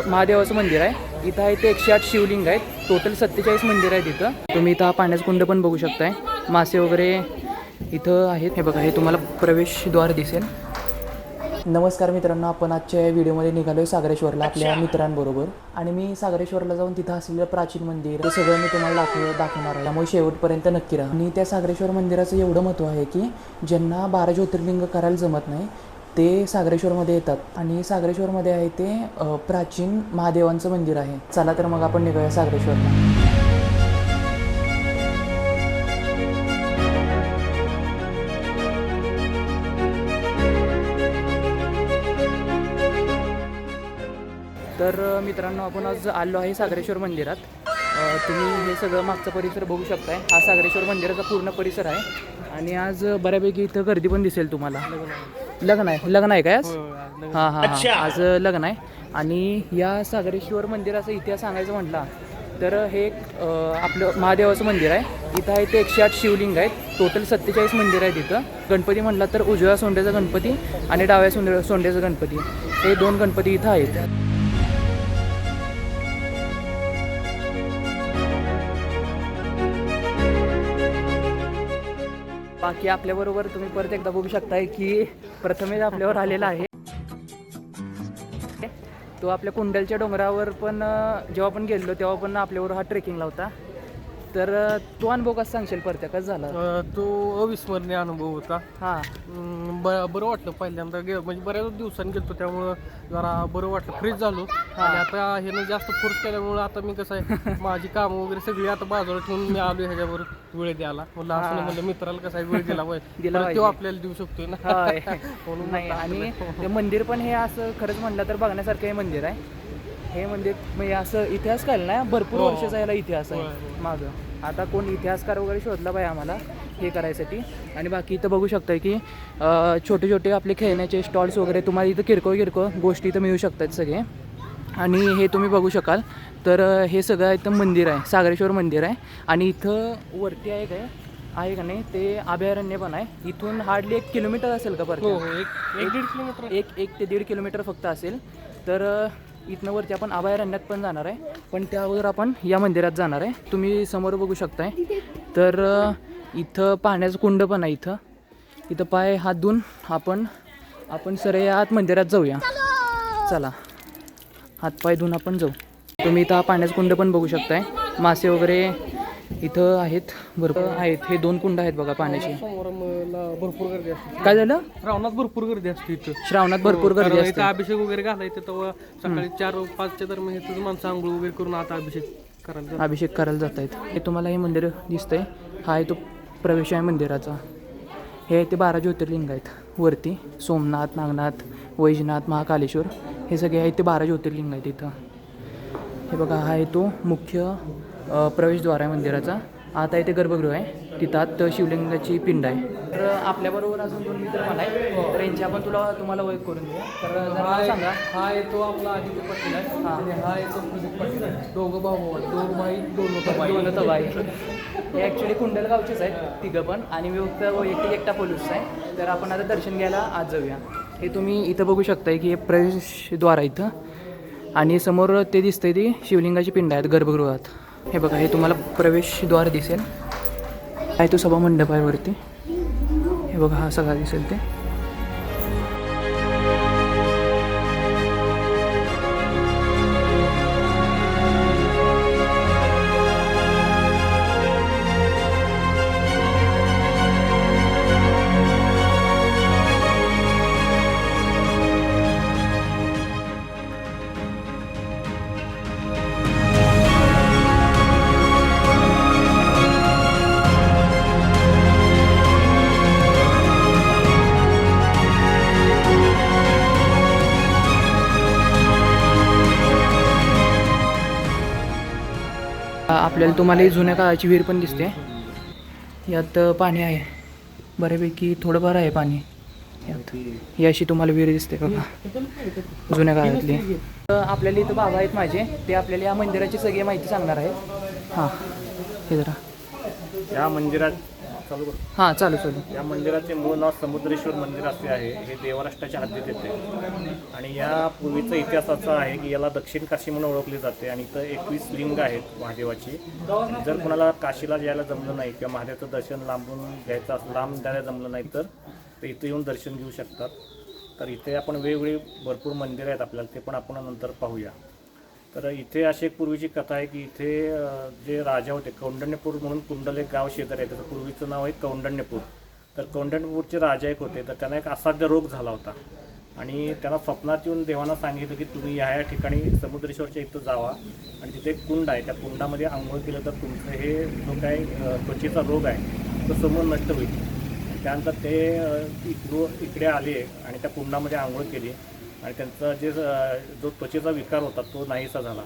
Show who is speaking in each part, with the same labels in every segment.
Speaker 1: महादेवाचं मंदिर आहे. इथं आहे ते 108 शिवलिंग आहेत. टोटल 47 मंदिर आहेत इथं. तुम्ही इथं पाण्याचं कुंड पण बघू शकताय. मासे वगैरे इथं आहेत. हे बघा, हे तुम्हाला प्रवेशद्वार दिसेल. नमस्कार मित्रांनो, आपण आजच्या या व्हिडिओमध्ये निघालो आहे सागरेश्वरला आपल्या मित्रांबरोबर. आणि मी सागरेश्वरला जाऊन तिथं असलेलं प्राचीन मंदिर ते सगळं मी तुम्हाला दाखवणार आहे. त्यामुळे शेवटपर्यंत नक्की राहा. आणि त्या सागरेश्वर मंदिराचं एवढं महत्त्व आहे की ज्यांना 12 ज्योतिर्लिंग करायला जमत नाही ते सागरेश्वरमध्ये येतात. आणि सागरेश्वरमध्ये आहे ते प्राचीन महादेवांचं मंदिर आहे. चला तर मग आपण निघूया सागरेश्वरला. तर मित्रांनो, आपण आज आलो आहे सागरेश्वर मंदिरात. तुम्ही हे सगळं मागचा परिसर बघू शकताय. हा सागरेश्वर मंदिराचा पूर्ण परिसर आहे. आणि आज बऱ्यापैकी इथं गर्दी पण दिसेल तुम्हाला. लग्न आहे काय आज? हां, आज लग्न आहे. आणि या सागरेश्वर मंदिराचा इतिहास सांगायचं म्हटला तर हे एक आपलं महादेवाचं मंदिर आहे. इथं आहे ते 108 शिवलिंग आहेत. टोटल 47 मंदिर आहेत इथं. गणपती म्हटला तर उजव्या सोंड्याचा गणपती आणि डाव्या सोंड्याचा गणपती, हे 2 गणपती इथं आहेत. बाकी आपल्याबरोबर तुम्ही परत एकदा बघू शकताय की प्रथमेश आपल्यावर आलेला आहे. तो आपल्या कुंडलच्या डोंगरावर पण जेव्हा आपण गेलो तेव्हा पण आपल्यावर हा ट्रेकिंगला होता. तर तो अनुभव कसा सांगशील परत्या, कसं झाला?
Speaker 2: तो अविस्मरणीय अनुभव होता. बरं वाटलं पहिल्यांदा म्हणजे बऱ्याच दिवसांनी गेलो त्यामुळं जरा बरं वाटलं, फ्रेश झालो. आणि आता ह्यानं जास्त फोर्स केल्यामुळं आता मी कसं आहे माझी कामं वगैरे सगळी आता बाजूला ठेवून मी आलो ह्याच्यावर वेळ द्यायला. म्हणलं मित्राला कसा वेळ दिला पाहिजे, तो आपल्याला देऊ शकतोय ना.
Speaker 1: नाही, आणि ते मंदिर पण हे असं खरंच म्हणलं तर बघण्यासारखं हे मंदिर आहे. हे मंदिर म्हणजे असं इतिहास कळलं ना, भरपूर वर्षाचा याला इतिहास आहे मागं. आता कोण इतिहासकार वगैरे शोधला पाहिजे आम्हाला हे करायसाठी. आणि बाकी इथं बघू शकता की छोटे छोटे आपले खेळण्याचे स्टॉल्स वगैरे तुम्हाला इथं किरकोळ गोष्टी इथं मिळू शकतात सगळे. आणि हे तुम्ही बघू शकाल तर हे सगळं इथं मंदिर आहे, सागरेश्वर मंदिर आहे. आणि इथं वरती आहे का नाही ते अभयारण्य पण आहे. इथून हार्डली 1 किलोमीटर असेल का बरं?
Speaker 2: 1-1.5 किलोमीटर,
Speaker 1: 1 ते 1.5 किलोमीटर फक्त असेल. तर इथनं वरती आपण अभयारण्यात पण जाणार आहे, पण त्या अगोदर आपण या मंदिरात जाणार आहे. तुम्ही समोर बघू शकताय तर इथं पाण्याचं कुंड पण आहे. इथं पाय हात धुवून आपण सरळ आत मंदिरात जाऊया. चला, हातपाय धुवून आपण जाऊ. तुम्ही इथं पाण्याचं कुंड पण बघू शकताय. मासे वगैरे इथं आहेत, भरपूर आहेत. हे 2 कुंड आहेत बघा पाण्याची.
Speaker 2: भरपूर गर्दी असते.
Speaker 1: काय झालं?
Speaker 2: श्रावणात भरपूर गर्दी असते इथं.
Speaker 1: श्रावणात भरपूर गर्दी असते.
Speaker 2: अभिषेक वगैरे घालायचं तेव्हा सकाळी 4-5च्या दरम्यान इथं माणसं आंघोळ वगैरे करून आता अभिषेक करायला जात आहेत. हे तुम्हाला हे मंदिर दिसतंय, हा आहे तो प्रवेश आहे मंदिराचा. हे ते 12 ज्योतिर्लिंग आहेत वरती. सोमनाथ, नागनाथ, वैजनाथ, महाकालेश्वर हे सगळे आहेत ते 12 ज्योतिर्लिंग आहेत इथं. हे बघा, हा आहे तो मुख्य प्रवेशद्वार आहे मंदिराचा. आता इथे गर्भगृह आहे, तिथं आत शिवलिंगाची पिंड आहे. तर आपल्याबरोबर अजून 2 मित्र पण आहेत. तर यांची आपण तुम्हाला ओळख करून देऊ. तर जरा सांगा. हा येतो आपला आदित्य पाटील आहे आणि हा येतो प्रदीप पाटील आहे. दोघं भाऊ, 2 भाई 2
Speaker 1: तबाई. हे ॲक्च्युली कुंडलगावचेच आहेत तिघं पण. आणि मी फक्त एकटा पोलीस आहे. तर आपण आता दर्शन घ्यायला आज जाऊया. हे तुम्ही इथं बघू शकताय की हे प्रवेशद्वार आहे इथं. आणि समोर ते दिसतंय ती शिवलिंगाची पिंड आहेत गर्भगृहात. हे बघा, हे तुम्हाला प्रवेशद्वार दिसेल. आहे तो सभा मंडप आहे वरती. हे बघा, हा सगळा दिसेल ते. आपल्याला तुम्हाला जुन्या काळाची विहीर पण दिसते. यात पाणी आहे बऱ्यापैकी, थोडंफार आहे पाणी यात. ही अशी तुम्हाला विहीर दिसते बघा, जुन्या काळातली. आपल्याला इथं बाबा आहेत माझे, ते आपल्याला या मंदिराची सगळी माहिती सांगणार आहेत. हां, हे जरा.
Speaker 3: या मंदिरात चालू करू.
Speaker 1: हां चालू.
Speaker 3: या मंदिराचे मूळ नाव समुद्रेश्वर मंदिर असे आहे. हे देवराष्ट्राच्या हद्दीत येते आणि या पूर्वीचा इतिहास असा आहे की याला दक्षिण काशी म्हणून ओळखले जाते आणि इथं 21 लिंग आहेत महादेवाची. जर कोणाला काशीला जायला जमलं नाही किंवा महादेवाचं दर्शन लांबून घ्यायचं असं लांब द्यायला जमलं नाही तर ते इथं येऊन दर्शन घेऊ शकतात. तर इथे आपण वेगवेगळी भरपूर मंदिरं आहेत आपल्याला, ते पण आपण नंतर पाहूया. तर इथे अशी एक पूर्वीची कथा आहे की इथे जे राजा होते कौंडण्यपूर म्हणून कुंडल एक गाव शेजारी आहे, त्याचं पूर्वीचं नाव आहे कौंडण्यपूर. तर कौंडण्यपूरचे राजा एक होते, तर त्यांना एक असाध्य रोग झाला होता आणि त्यांना स्वप्नात येऊन देवांना सांगितलं की तुम्ही या ठिकाणी समुद्रेश्वरच्या इथं जावा आणि तिथे एक कुंड आहे, त्या कुंडामध्ये आंघोळ केलं तर तुमचं हे जो काही त्वचेचा रोग आहे तो समोर नष्ट होईल. त्यानंतर ते इकडे आले आणि त्या कुंडामध्ये आंघोळ केली आणि त्यांचा जो त्वचेचा विकार होता तो नाहीसा झाला.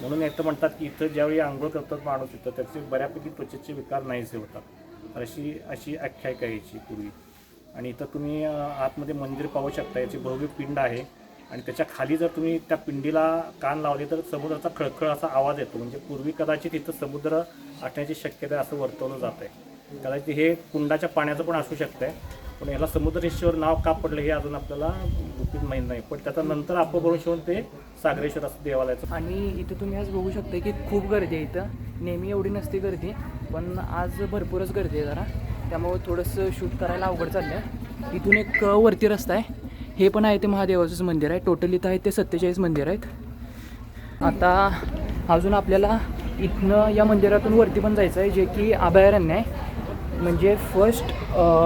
Speaker 3: म्हणून इथं म्हणतात की इथं ज्यावेळी आंघोळ करतात माणूस इथं त्याचे बऱ्यापैकी त्वचेचे विकार नाहीसे होतात. तर अशी आख्यायिका आहे याची पूर्वी. आणि इथं तुम्ही आतमध्ये मंदिर पाहू शकता. याची भव्य पिंड आहे आणि त्याच्या खाली जर तुम्ही त्या पिंडीला कान लावले तर समुद्राचा खळखळ असा आवाज येतो. म्हणजे पूर्वी कदाचित इथं समुद्र असण्याची शक्यता असं वर्तवलं जात आहे. कदाचित हे कुंडाच्या पाण्याचं पण असू शकतं आहे, पण याला समुद्रेश्वर नाव का पडलं हे अजून आपल्याला गुपित माहीत नाही. पण त्याचा नंतर अपभ्रंश ते सागरेश्वर असं देवालयाचं.
Speaker 1: आणि इथं तुम्ही आज बघू शकता की खूप गर्दी आहे इथं. नेहमी एवढी नसते गर्दी, पण आज भरपूरच गर्दी आहे जरा, त्यामुळं थोडंसं शूट करायला अवघड चाललं आहे. इथून एक वरती रस्ता आहे, हे पण आहे ते महादेवाचंच मंदिर आहे. टोटल इथं आहे ते 47 मंदिर आहेत. आता अजून आपल्याला इथनं या मंदिरातून वरती पण जायचं आहे, जे की अभयारण्य आहे. म्हणजे फर्स्ट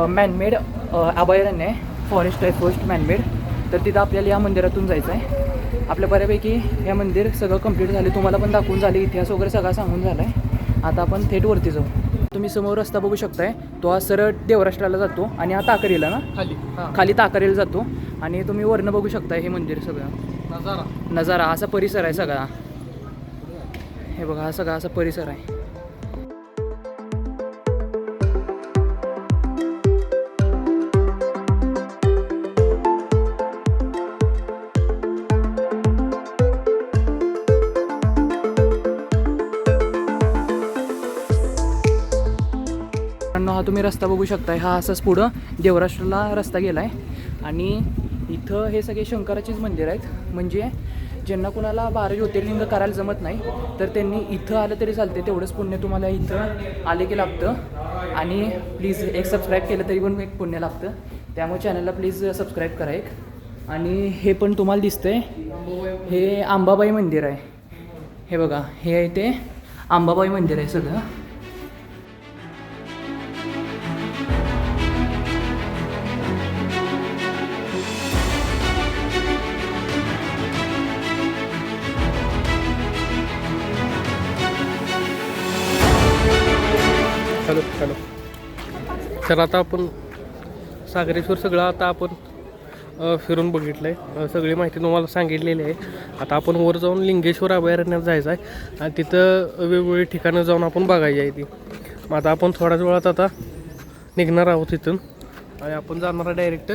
Speaker 1: मॅनमेड अभयारण्य आहे, फॉरेस्ट आहे फर्स्ट मॅनमेड. तर तिथं आपल्याला या मंदिरातून जायचं आहे. आपल्या बऱ्यापैकी हे मंदिर सगळं कंप्लीट झाले, तुम्हाला पण दाखवून झाले, इतिहास वगैरे सगळा सांगून झाला आहे. आता आपण थेट वरती जाऊ. तुम्ही समोर रस्ता बघू शकताय, तो हा सरळ देवराष्ट्राला जातो आणि हा ताकरीला ना खाली ताकरीला जातो. आणि तुम्ही वरनं बघू शकताय हे मंदिर सगळं नजारा असा परिसर आहे सगळा. हे बघा हा सगळा असा परिसर आहे. हा तुम्ही रस्ता बघू शकताय, हा असाच पुढं देवराष्ट्राला रस्ता गेला आहे. आणि इथं हे सगळे शंकराचीच मंदिर आहेत. म्हणजे ज्यांना कुणाला 12 ज्योतिर्लिंग करायला जमत नाही तर त्यांनी इथं आलं तरी चालते, तेवढंच पुण्य तुम्हाला इथं आले की लागतं. आणि प्लीज एक सबस्क्राईब केलं तरी पण एक पुण्य लागतं, त्यामुळे चॅनलला प्लीज सबस्क्राईब करा एक. आणि हे पण तुम्हाला दिसतंय, हे अंबाबाई मंदिर आहे. हे बघा, हे आहे ते अंबाबाई मंदिर आहे सगळं.
Speaker 2: हॅलो. तर आता आपण सागरेश्वर सगळं आता आपण फिरून बघितलं आहे, सगळी माहिती तुम्हाला सांगितलेली आहे. आता आपण वर जाऊन लिंगेश्वर अभयारण्यात जायचं आहे आणि तिथं वेगवेगळी ठिकाणं जाऊन आपण बघायची आहे ती. मग आता आपण थोड्याच वेळात आता निघणार आहोत इथून आणि आपण जाणार आहे डायरेक्ट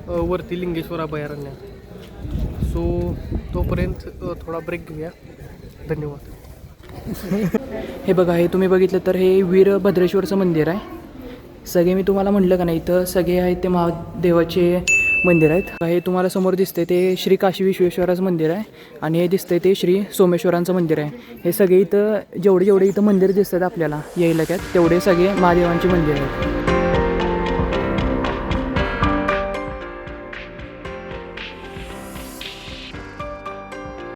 Speaker 2: वरती लिंगेश्वर अभयारण्यात. सो तोपर्यंत थोडा ब्रेक घेऊया. धन्यवाद.
Speaker 1: हे बघा, हे तुम्ही बघितलं तर हे वीरभद्रेश्वरचं मंदिर आहे. सगळे मी तुम्हाला म्हटलं का नाही, इथं सगळे आहेत ते महादेवाचे मंदिर आहेत. हे तुम्हाला समोर दिसते ते श्री काशी विश्वेश्वराचं मंदिर आहे आणि हे दिसतंय ते श्री सोमेश्वरांचं मंदिर आहे. हे सगळे इथं जेवढे इथं मंदिर दिसतात आपल्याला या इलाक्यात, तेवढे सगळे महादेवांची मंदिर आहेत.